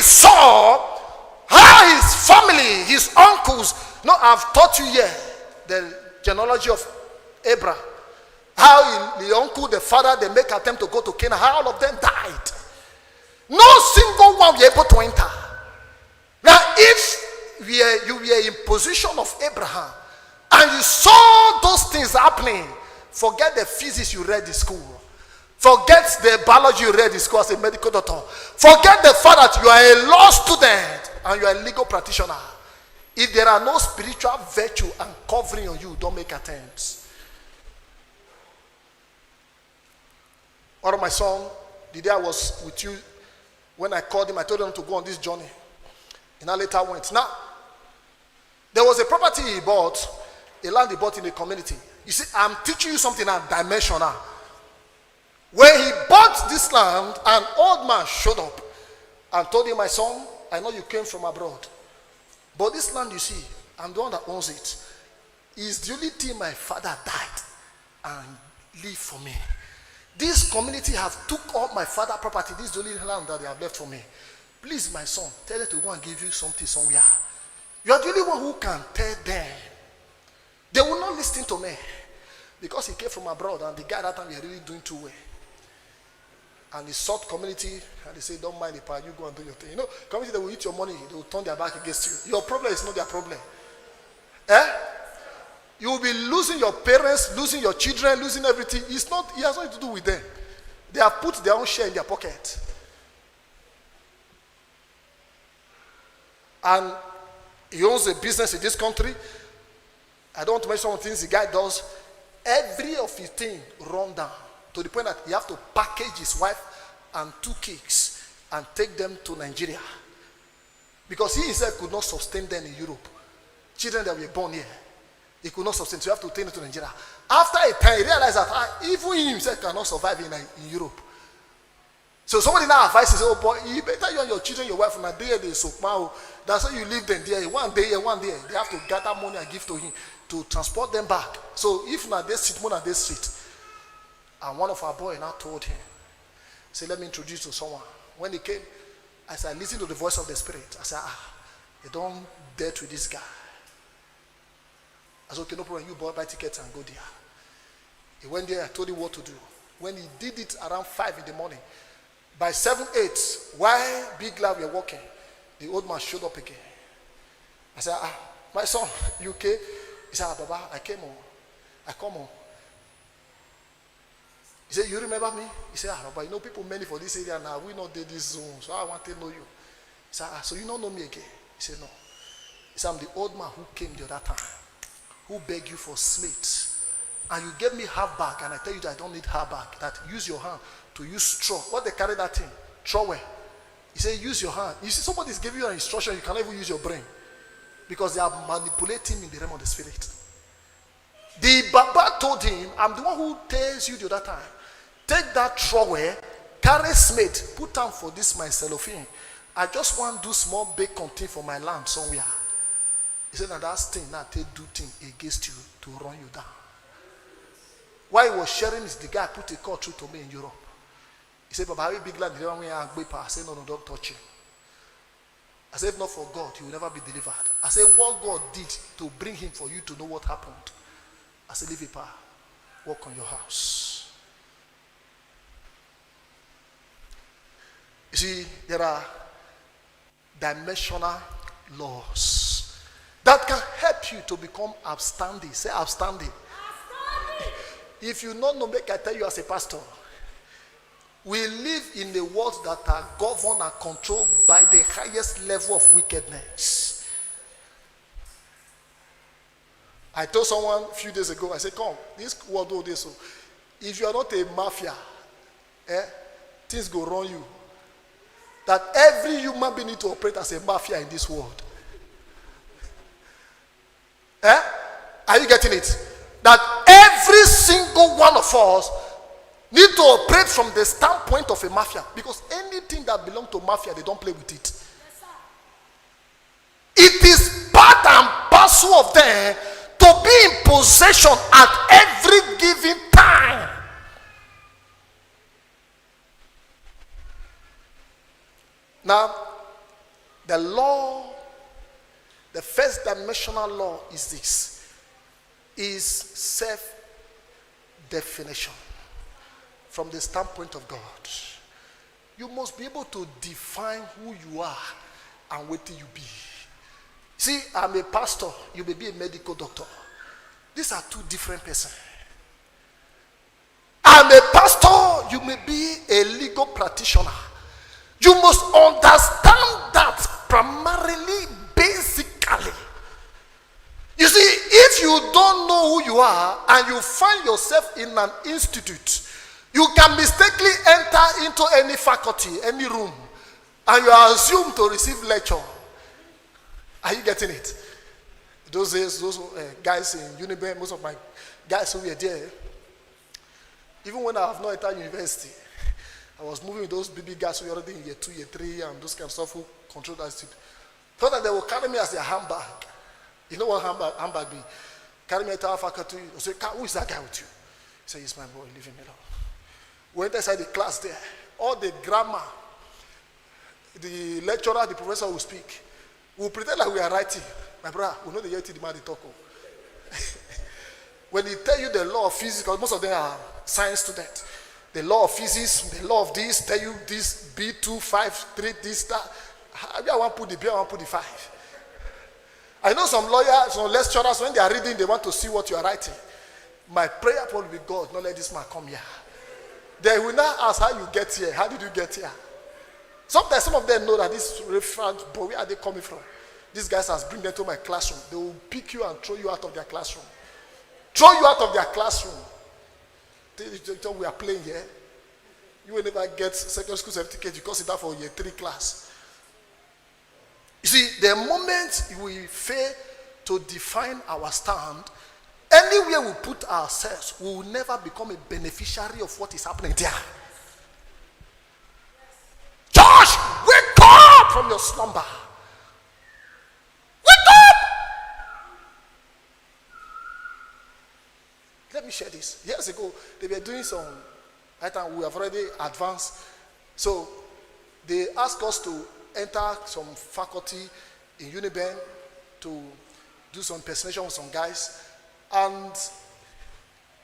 saw how his family, his uncles, no, I've taught you here the genealogy of Abraham. How the uncle, the father, they make attempt to go to Canaan, how all of them died. No single one were able to enter. Now, if you were in position of Abraham and you saw those things happening, forget the physics you read in school. Forget the biology you read in school as a medical doctor. Forget the fact that you are a law student and you are a legal practitioner. If there are no spiritual virtue and covering on you, don't make attempts. One of my son, the day I was with you, when I called him, I told him to go on this journey. And I later went. Now, there was a property he bought, a land he bought in the community. You see, I'm teaching you something now, dimensional. When he bought this land, an old man showed up and told him, my son, I know you came from abroad, but this land you see, I'm the one that owns it. It's the only thing my father died and leave for me. This community have took all my father's property. This is the only land that they have left for me. Please, my son, tell them to go and give you something somewhere. You are the only one who can tell them. They will not listen to me because he came from abroad and the guy that time we are really doing too well. And he sought community and they say, don't mind the power, you go and do your thing. You know, community, they will eat your money, they will turn their back against you. Your problem is not their problem. You will be losing your parents, losing your children, losing everything. It has nothing to do with them. They have put their own share in their pocket. And he owns a business in this country. I don't want to mention some things the guy does. Every of his things run down to the point that he have to package his wife and 2 kids and take them to Nigeria. Because he himself could not sustain them in Europe. Children that were born here, he could not sustain, so you have to take them to Nigeria. After a time, he realized that even he himself cannot survive in Europe. So somebody now advises, oh boy, you better you and your children, your wife, and a day they so now. That's why you leave them there. One day, they have to gather money and give to him to transport them back. So if not they sit, more than they sit. And one of our boys now told him, say, let me introduce you to someone. When he came, I said, listen to the voice of the Spirit. I said, you don't date with this guy. I said, okay, no problem, you buy tickets and go there. He went there, I told him what to do. When he did it around 5 in the morning, by 7, 8, while Big Lad were walking, the old man showed up again. I said, my son, you okay? He said, Baba, I came home. I come home. He said, you remember me? He said, Baba, you know people many for this area now. We not did this zone, so I want to know you. He said, so you don't know me again? He said, no. He said, I'm the old man who came the other time, who begged you for slates. And you gave me half bag, and I tell you that I don't need half bag. That use your hand to use straw. What they carry that thing? Trowel. He said, use your hand. You see, somebody is giving you an instruction, you cannot even use your brain. Because they are manipulating in the realm of the spirit. The Baba told him, I'm the one who tells you the other time. Take that trowel, carry smith, put down for this my cellophane. I just want to do small bacon thing for my land somewhere. He said, now that's thing, now take do thing against you to run you down. While he was sharing this, the guy put a call through to me in Europe. He said, Baba, how big land the way I I said, no, don't touch him. I said, if not for God, he will never be delivered. I said, what God did to bring him for you to know what happened. I said, leave it, pa. Work on your house. You see, there are dimensional laws that can help you to become upstanding. Say upstanding. If you don't know, make I tell you as a pastor, we live in a world that are governed and controlled by the highest level of wickedness. I told someone a few days ago, I said, come, this world do this. So if you are not a mafia, things go wrong you. That every human being need to operate as a mafia in this world. Are you getting it? That every single one of us need to operate from the standpoint of a mafia, because anything that belongs to mafia, they don't play with it. It is part and parcel of them to be in possession at every given time. Now, The law, the first dimensional law is this, is self-definition from the standpoint of God. You must be able to define who you are and what you be. See, I'm a pastor, you may be a medical doctor. These are two different persons. I'm a pastor, you may be a legal practitioner. You must understand that primarily, basically. You see, if you don't know who you are and you find yourself in an institute, you can mistakenly enter into any faculty, any room, and you are assumed to receive lecture. Are you getting it? Those days, those guys in Uniben, most of my guys who were there, even when I have not entered university, I was moving with those baby guys who were already in year 2, year 3, and those kind of stuff who control that institute. Thought that they will carry me as their handbag. You know what handbag be? Carry me to our faculty. I say, who is that guy with you? He said, he's my boy, leave him alone. We went inside the class there. All the grammar, the lecturer, the professor will speak. We will pretend like we are writing. My brother, we know the yeti the man they talk of. When he tell you the law of physics, because most of them are science students, the law of physics, the law of this, tell you this, B2, 5, 3, this, that. I want to put the B, I want to put the 5. I know some lawyers, some lecturers, when they are reading, they want to see what you are writing. My prayer will be, God, don't let this man come here. They will not ask how you get here. How did you get here? Sometimes some of them know that this reference, but where are they coming from? These guys has bring them to my classroom. They will pick you and throw you out of their classroom. Throw you out of their classroom. We are playing here. You will never get secondary school certificate because it's that for year 3 class. You see, the moment we fail to define our stand, anywhere we put ourselves, we will never become a beneficiary of what is happening there. Josh, wake up from your slumber. Wake up! Let me share this. Years ago, they were doing some, I think we have already advanced. So they asked us to enter some faculty in Uniben to do some impersonation with some guys. And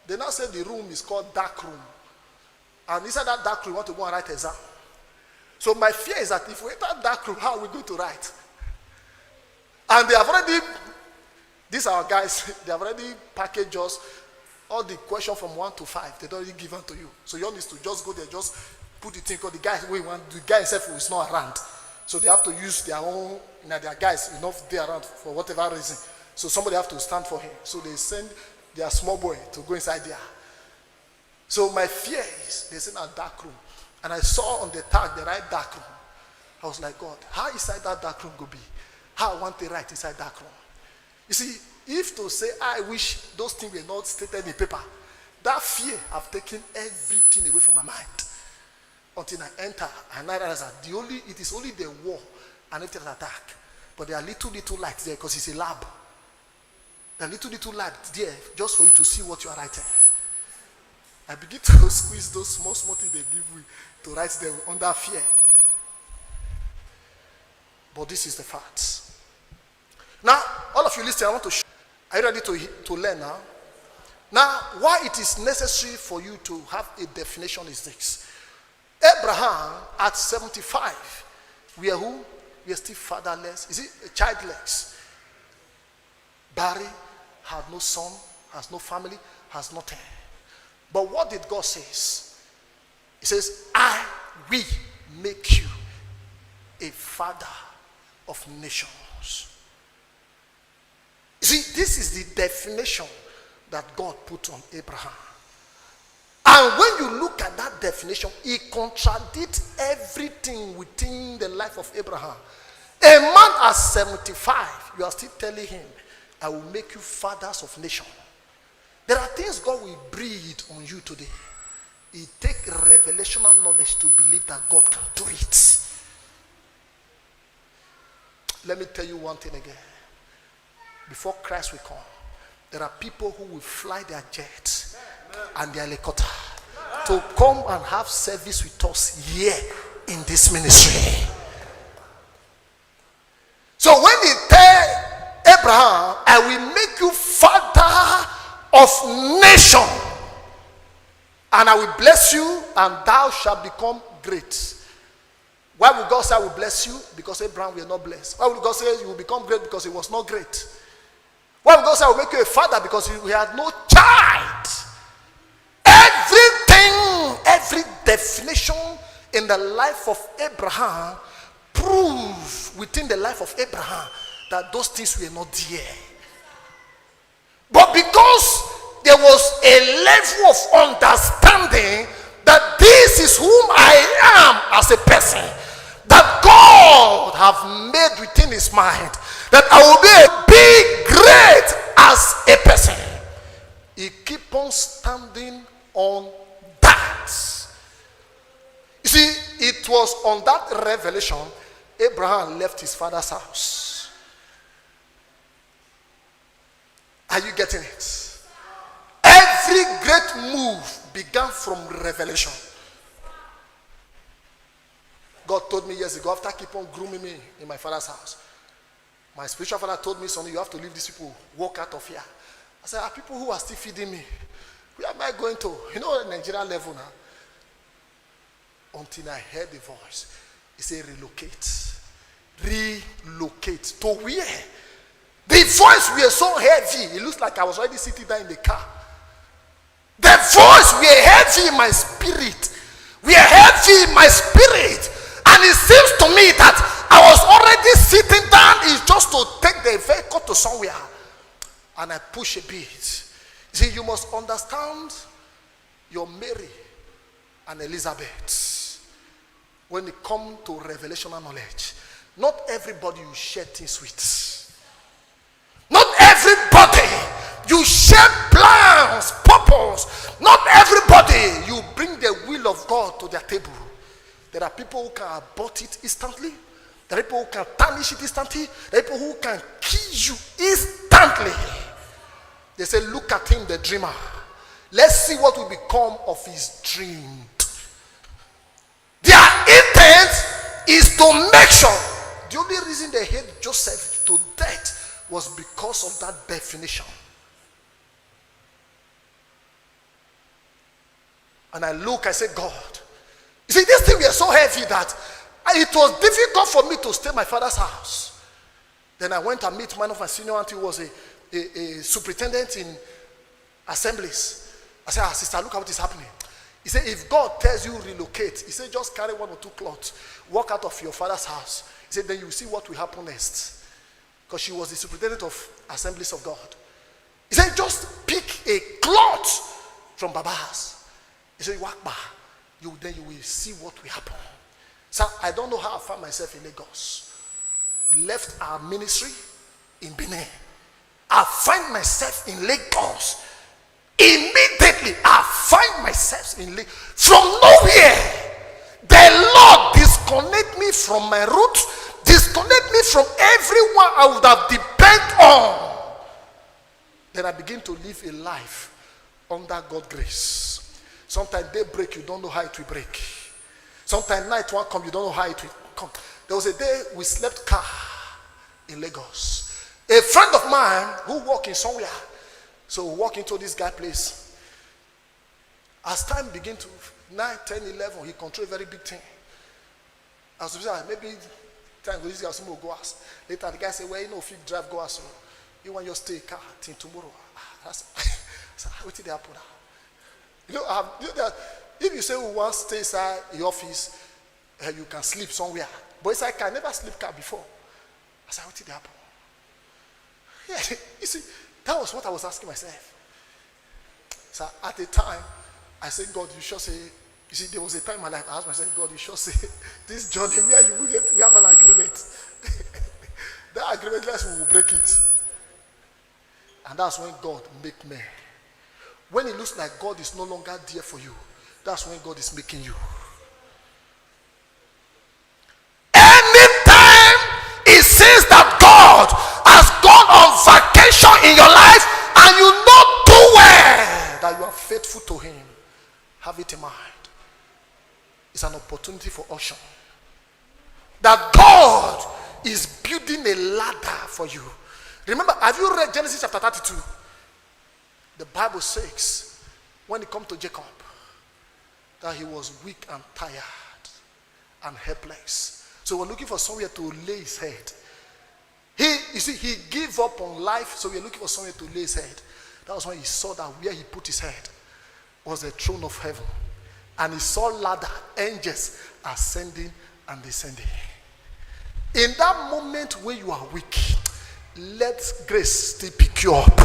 they now said the room is called dark room. And inside that dark room, we want to go and write exam. So my fear is that if we enter dark room, how are we going to write? And they have already, these are our guys, they have already packaged us all the questions from 1 to 5. They've already given to you. So you all need to just go there, just put the thing, because the guy himself is not around. So they have to use their own, their guys enough there around for whatever reason. So somebody have to stand for him. So they send their small boy to go inside there. So my fear is, they send a dark room. And I saw on the tag, the right dark room. I was like, God, how inside that dark room go be? How I want to write inside dark room? You see, if to say, I wish those things were not stated in paper, that fear have taken everything away from my mind. Until I enter, and I realize that it is only the wall and it is dark. But there are little lights there because it's a lab. There are little lights there just for you to see what you are writing. I begin to squeeze those small things they give me to write them under fear. But this is the fact. Now, all of you listening, I want to show. Are you ready to learn now? Now, why it is necessary for you to have a definition is this. Abraham at 75, we are who? We are still fatherless. Is it childless? Barry had no son, has no family, has nothing. But what did God say? He says, I will make you a father of nations. You see, this is the definition that God put on Abraham. And when you look at that definition, it contradicts everything within the life of Abraham. A man at 75, you are still telling him, I will make you fathers of nations. There are things God will breathe on you today. It takes revelational knowledge to believe that God can do it. Let me tell you one thing again. Before Christ will come, there are people who will fly their jets and their helicopter to come and have service with us here in this ministry. So when he tell Abraham, I will make you father of nation, and I will bless you, and thou shalt become great. Why would God say I will bless you? Because Abraham will not bless. Why would God say you will become great? Because he was not great. Why would God say I will make you a father? Because he had no child. Everything, every definition in the life of Abraham proves within the life of Abraham that those things were not there. But because there was a level of understanding that this is whom I am as a person, that God have made within his mind, that I will be great as a person, he keep on standing on that. You see, it was on that revelation Abraham left his father's house. Are you getting it? Every great move began from revelation. God told me years ago, after keep on grooming me in my father's house, my spiritual father told me, son, you have to leave these people, walk out of here. I said, are people who are still feeding me? Where am I going to? You know, Nigerian level now. Until I heard the voice. He said, relocate. Relocate. To where? The voice was so heavy. It looks like I was already sitting there in the car. The voice was heavy in my spirit. We are heavy in my spirit. And it seems to me that I was already sitting down. It's just to take the vehicle to somewhere. And I push a bit. See, you must understand your Mary and Elizabeth when it comes to revelational knowledge. Not everybody you share things with. Not everybody you share plans, purpose. Not everybody you bring the will of God to their table. There are people who can abort it instantly. There are people who can tarnish it instantly. There are people who can kill you instantly. They say, look at him, the dreamer. Let's see what will become of his dream. Their intent is to make sure. The only reason they hate Joseph to death was because of that definition. And I look, I say, God. You see, this thing was so heavy that it was difficult for me to stay in my father's house. Then I went and meet one of my senior auntie who was a superintendent in assemblies. I said, sister, look at what is happening. He said, if God tells you relocate, he said, just carry one or two cloths, walk out of your father's house. He said, then you will see what will happen next. Because she was the superintendent of assemblies of God. He said, just pick a cloth from Baba's. He said, walk back. Then you will see what will happen. So I don't know how I found myself in Lagos. We left our ministry in Benin. I find myself in Lagos. Immediately, I find myself in Lagos. From nowhere, the Lord disconnect me from my roots, disconnect me from everyone I would have depended on. Then I begin to live a life under God's grace. Sometimes day break, you don't know how it will break. Sometimes night one come, you don't know how it will come. There was a day we slept car in Lagos. A friend of mine who worked in somewhere, so we walk into this guy place. As time begin to 9, 10, 11, he control a very big thing. As we say, maybe time go this guy some go ask. Later the guy say, well, you know, if you drive go ask, you want your stay car till tomorrow. That's what did they happen now? You know, if you say we want to stay inside your office, you can sleep somewhere. But it's like I never sleep car before. I said, what did happen? Yeah, you see, that was what I was asking myself. So at the time, I said, God, you sure say, you see, there was a time in my life I asked myself, God, you sure say, this journey, we have an agreement. That agreement, we will break it. And that's when God make me. When it looks like God is no longer there for you, that's when God is making you. Anytime it seems that God has gone on vacation in your life and you not do well, that you are faithful to him, have it in mind. It's an opportunity for action. That God is building a ladder for you. Remember, have you read Genesis chapter 32? The Bible says, when it comes to Jacob, that he was weak and tired and helpless. So we're looking for somewhere to lay his head. He gave up on life, so we're looking for somewhere to lay his head. That was when he saw that where he put his head was the throne of heaven. And he saw ladder, angels ascending and descending. In that moment when you are weak, let grace still pick you up.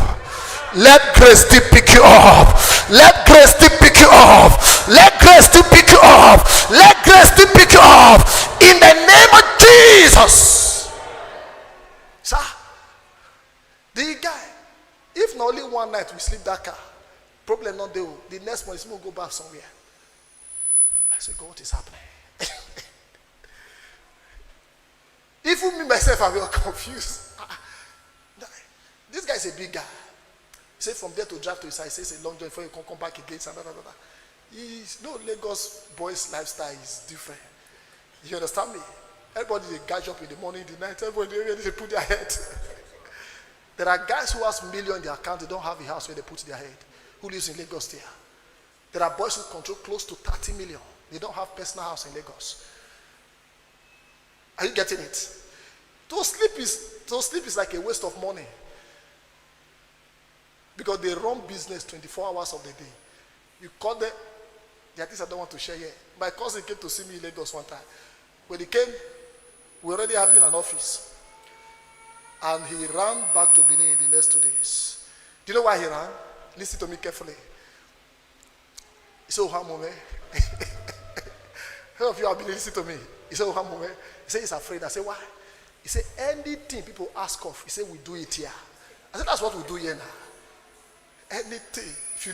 Let grace still pick you up. Let grace still pick you up. Let grace still pick you up. Let grace still pick you up. In the name of Jesus. Sir, the guy, if not only one night we sleep that car, problem not there. The next morning, he's going to go back somewhere. I said, God, what is happening? Even me myself, I was confused. This guy is a big guy. He said from there to drive to his side, he says a long journey before you can come back again. No, Lagos boys' lifestyle is different. You understand me? Everybody they catch up in the morning, in the night. Everybody they put their head. There are guys who has million in their account. They don't have a house where they put their head. Who lives in Lagos there? There are boys who control close to 30 million. They don't have personal house in Lagos. Are you getting it? To sleep is like a waste of money. Because they run business 24 hours of the day. You call them, there are things I don't want to share here. My cousin came to see me in Lagos one time. When he came, we already having an office. And he ran back to Benin in the next 2 days. Do you know why he ran? Listen to me carefully. He said, Ohamome. Some of you have been listening to me. He said, Ohamome. He said, he's afraid. I said, why? He said, anything people ask of, he said, we do it here. I said, that's what we do here now. Anything. If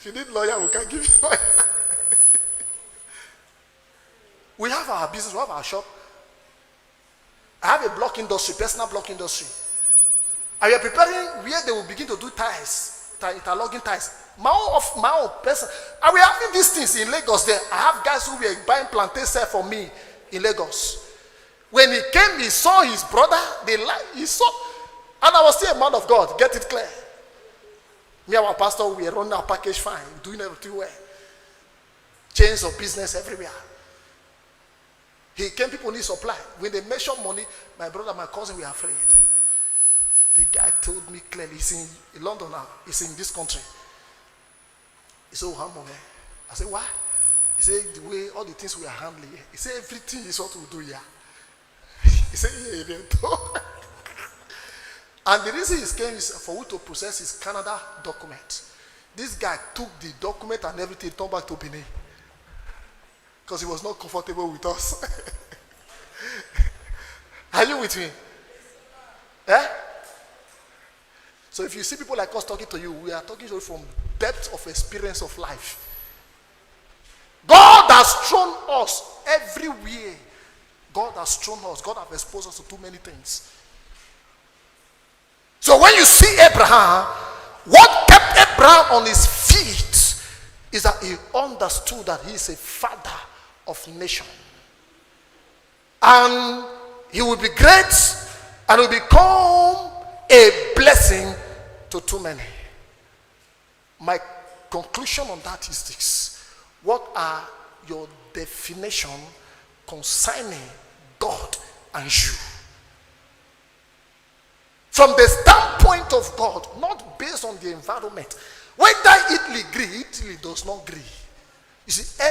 you need lawyer, we can give you lawyer. We have our business, we have our shop. I have a block industry, personal block industry. And we are preparing where they will begin to do ties, interlocking ties. My own person. And we are having these things in Lagos there. I have guys who were buying plantain sell for me in Lagos. When he came, he saw his brother, he saw, and I was still a man of God, get it clear. Me and our pastor, we are running our package fine, doing everything well. Chains of business everywhere. He came, people need supply. When they measure money, my brother, my cousin, we are afraid. The guy told me clearly, he's in London now, he's in this country. He said, oh, man. I said, why? He said, the way, all the things we are handling here. He said, everything is what we do here. He said, yeah, and the reason he came is for you to process his Canada document. This guy took the document and everything, turned back to Benin. Because he was not comfortable with us. Are you with me? Eh? So if you see people like us talking to you, we are talking to you from depth of experience of life. God has thrown us everywhere. God has thrown us. God has exposed us to too many things. So when you see Abraham, what kept Abraham on his feet is that he understood that he is a father of nation. And he will be great and will become a blessing to too many. My conclusion on that is this. What are your definition concerning God and you? From the standpoint of God, not based on the environment. Whether Italy agree, Italy does not agree. You see,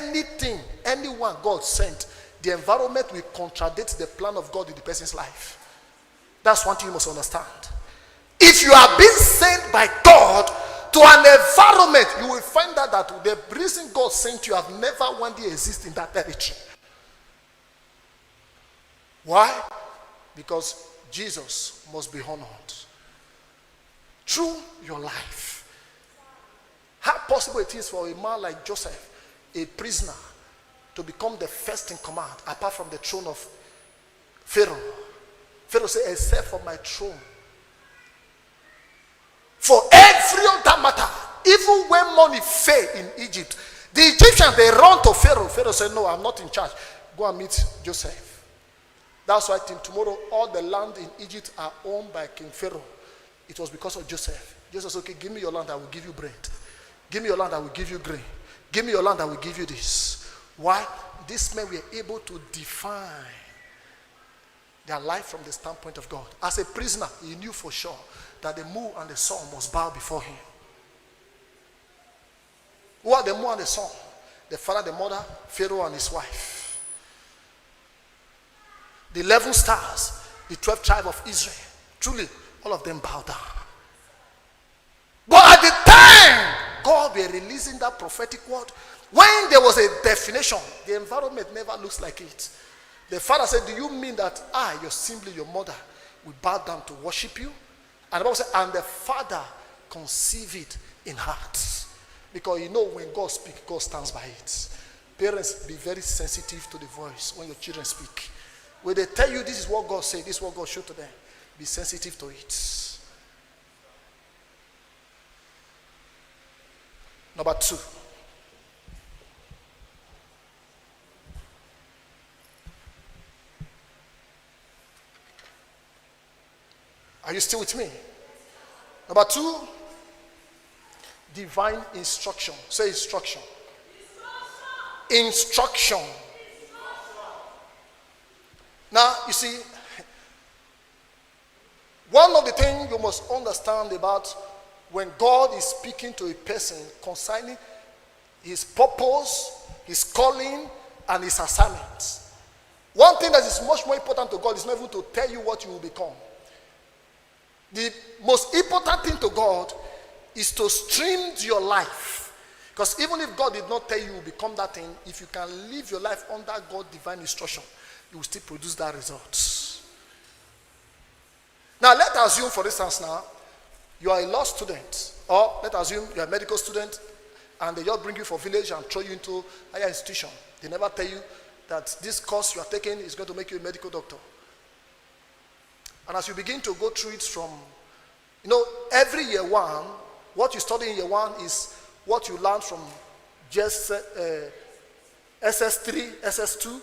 anyone God sent, the environment will contradict the plan of God in the person's life. That's one thing you must understand. If you are being sent by God to an environment, you will find out that the reason God sent you have never one day existed in that territory. Why? Because Jesus must be honored through your life. How possible it is for a man like Joseph, a prisoner, to become the first in command apart from the throne of Pharaoh. Pharaoh said, except for my throne. For every other matter, even when money failed in Egypt, the Egyptians, they run to Pharaoh. Pharaoh said, no, I'm not in charge. Go and meet Joseph. That's why till tomorrow all the land in Egypt are owned by King Pharaoh. It was because of Joseph. Joseph said, okay, give me your land, I will give you bread. Give me your land, I will give you grain. Give me your land, I will give you this. Why? These men were able to define their life from the standpoint of God. As a prisoner, he knew for sure that the moon and the sun must bow before him. Who are the moon and the sun? The father, the mother, Pharaoh and his wife. The 11 stars, the 12 tribes of Israel. Truly, all of them bow down. But at the time God were releasing that prophetic word, when there was a definition, the environment never looks like it. The father said, do you mean that I, your simply your mother, will bow down to worship you? And the Bible said, and the father conceived it in heart. Because you know when God speaks, God stands by it. Parents, be very sensitive to the voice when your children speak. When they tell you this is what God said, this is what God showed to them, be sensitive to it. Number 2. Are you still with me? Number 2, divine instruction. Say instruction. Instruction. Now, you see, one of the things you must understand about when God is speaking to a person concerning his purpose, his calling, and his assignment. One thing that is much more important to God is not even to tell you what you will become. The most important thing to God is to stream your life. Because even if God did not tell you will become that thing, if you can live your life under God's divine instruction, you will still produce that result. Now, let's assume, for instance, now, you are a law student, or let's assume you are a medical student, and they just bring you for village and throw you into a higher institution. They never tell you that this course you are taking is going to make you a medical doctor. And as you begin to go through it from, every year one, what you study in year one is what you learn from just SS3, SS2,